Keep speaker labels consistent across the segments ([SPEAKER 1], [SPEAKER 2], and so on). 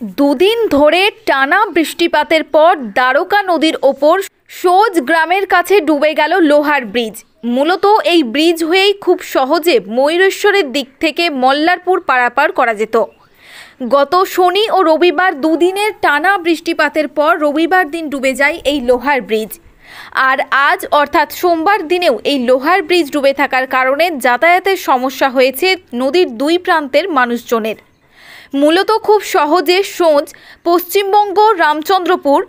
[SPEAKER 1] দুদিন ধরে টানা বৃষ্টিপাতের পর দ্বারকা নদীর ওপর সোজ গ্রামের কাছে ডুবে গেল লোহার ব্রিজ। মূলত এই ব্রিজ হয়েই খুব সহজে ময়ূরেশ্বরের দিক থেকে মল্লারপুর পারাপার করা যেত। গত শনি ও রবিবার দুদিনের টানা বৃষ্টিপাতের পর রবিবার দিন ডুবে যায় এই লোহার ব্রিজ। আর আজ অর্থাৎ সোমবার দিনেও এই লোহার ব্রিজ ডুবে থাকার কারণে যাতায়াতের সমস্যা হয়েছে নদীর দুই প্রান্তের মানুষজনের। মূলত খুব সহজে সোজ, পশ্চিমবঙ্গ, রামচন্দ্রপুর,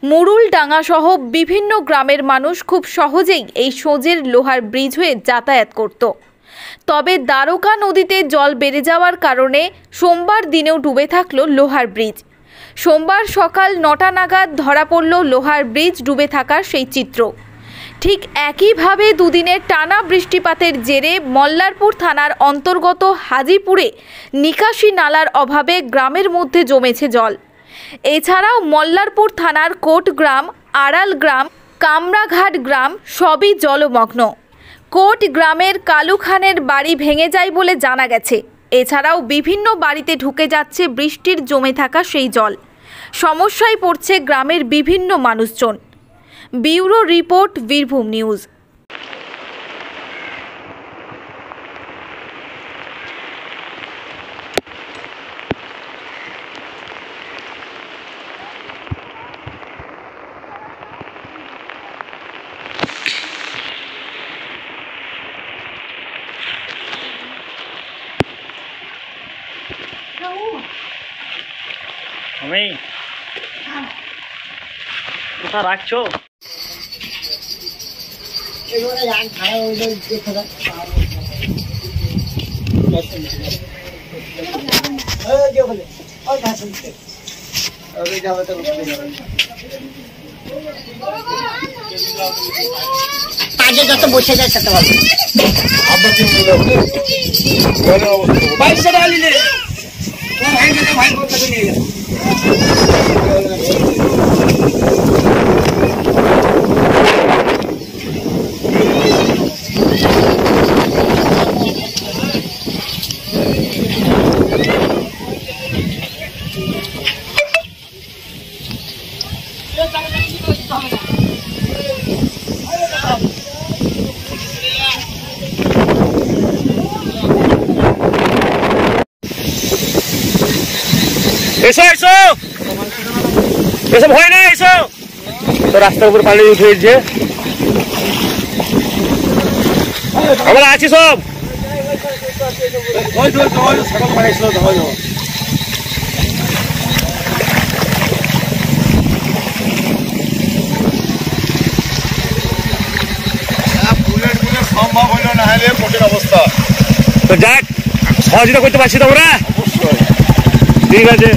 [SPEAKER 1] মুরুলডাঙ্গা সহ বিভিন্ন গ্রামের মানুষ খুব সহজেই এই সোজের লোহার ব্রিজ হয়ে যাতায়াত করত। তবে দ্বারকা নদীতে জল বেড়ে যাওয়ার কারণে সোমবার দিনেও ডুবে থাকলো লোহার ব্রিজ। সোমবার সকাল 9টা নাগাদ ধরা পড়ল লোহার ব্রিজ ডুবে থাকার সেই চিত্র। ঠিক একইভাবে দুদিনের টানা বৃষ্টিপাতের জেরে মল্লারপুর থানার অন্তর্গত হাজিপুরে নিকাশি নালার অভাবে গ্রামের মধ্যে জমেছে জল। এছাড়াও মল্লারপুর থানার কোটগ্রাম, আড়াল গ্রাম, কামরাঘাট গ্রাম সবই জলমগ্ন। কোট গ্রামের কালু খানের বাড়ি ভেঙে যায় বলে জানা গেছে। এছাড়াও বিভিন্ন বাড়িতে ঢুকে যাচ্ছে বৃষ্টির জমে থাকা সেই জল। সমস্যায় পড়ছে গ্রামের বিভিন্ন মানুষজন। Bureau report, Birbhum news.
[SPEAKER 2] আমি কোথা রাখছো?
[SPEAKER 3] আগে যত বসে যায় তত ভালো।
[SPEAKER 2] এসো এসো এসব হয় না, এসো তো রাস্তার উপর পানি উঠেছে। আমরা আছি সব।
[SPEAKER 4] সম্ভব হইল না হলে কঠিন অবস্থা।
[SPEAKER 2] তো যাক, সহযোগিতা করতে পারছি তোমরা, ঠিক আছে।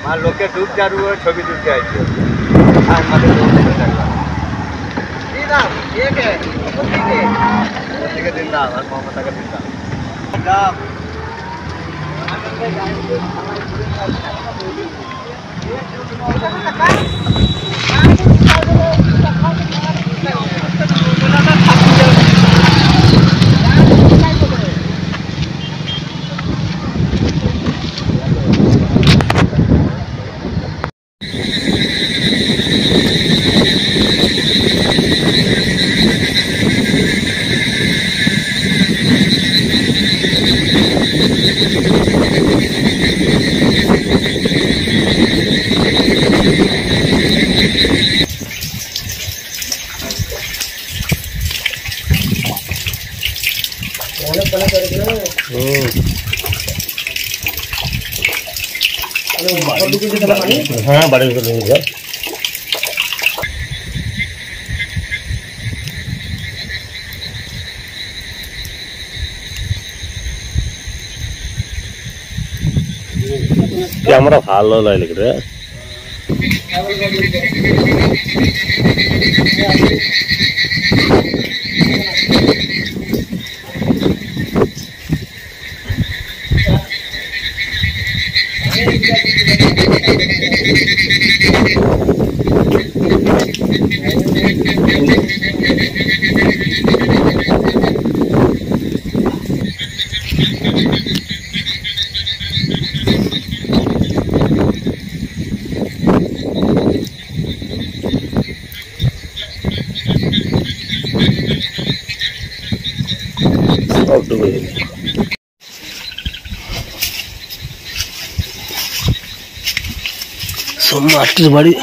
[SPEAKER 4] আর লোকে ডুব যারু ছবি তুলতে আইছে। আর আমাদের দিন দাম আর মমতাকে দিন দাম।
[SPEAKER 2] हाँ बड़े घर ক্যামেরা ভালো লাগে রে सब मास्टर बाड़ी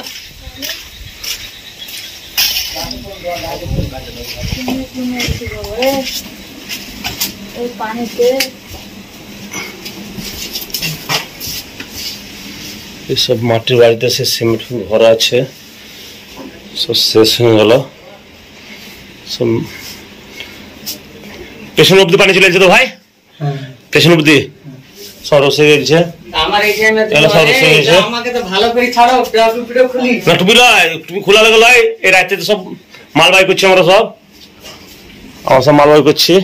[SPEAKER 2] सब माटिर बाड़ीते से सीमेंट भरा আছে सब শেষ হয়ে গেল सब পেছন অবধি পানি চলে যাচ্ছে তো ভাই পেছন অবধি সরস হয়ে গেছে
[SPEAKER 3] আমার এই টাইমে
[SPEAKER 2] তাহলে সরস হয়ে গেছে
[SPEAKER 3] আমাকে তো ভালো করে ছাড়ো ভিডিও খুলি
[SPEAKER 2] না টুপি লয় টুপি খোলা লাগলো এই রাতে তো সব মাল বাই করছি আমরা সব মাল বাই করছি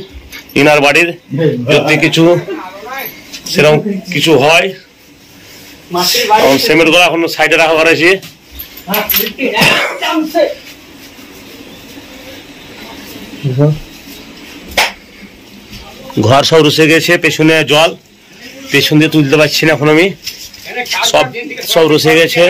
[SPEAKER 2] ইনার বাড়ির যদি কিছু সেরকম কিছু হয়
[SPEAKER 3] মাটির বাড়ি
[SPEAKER 2] সিমেন্ট গুলো এখন সাইডে রাখা করেছি
[SPEAKER 3] হ্যাঁ লিখি না চামচে
[SPEAKER 2] ঘর সব রুসে গেছে পেছনে জল পেছন দিয়ে তুলতে পারছি না এখন আমি সব সব রুসে গেছে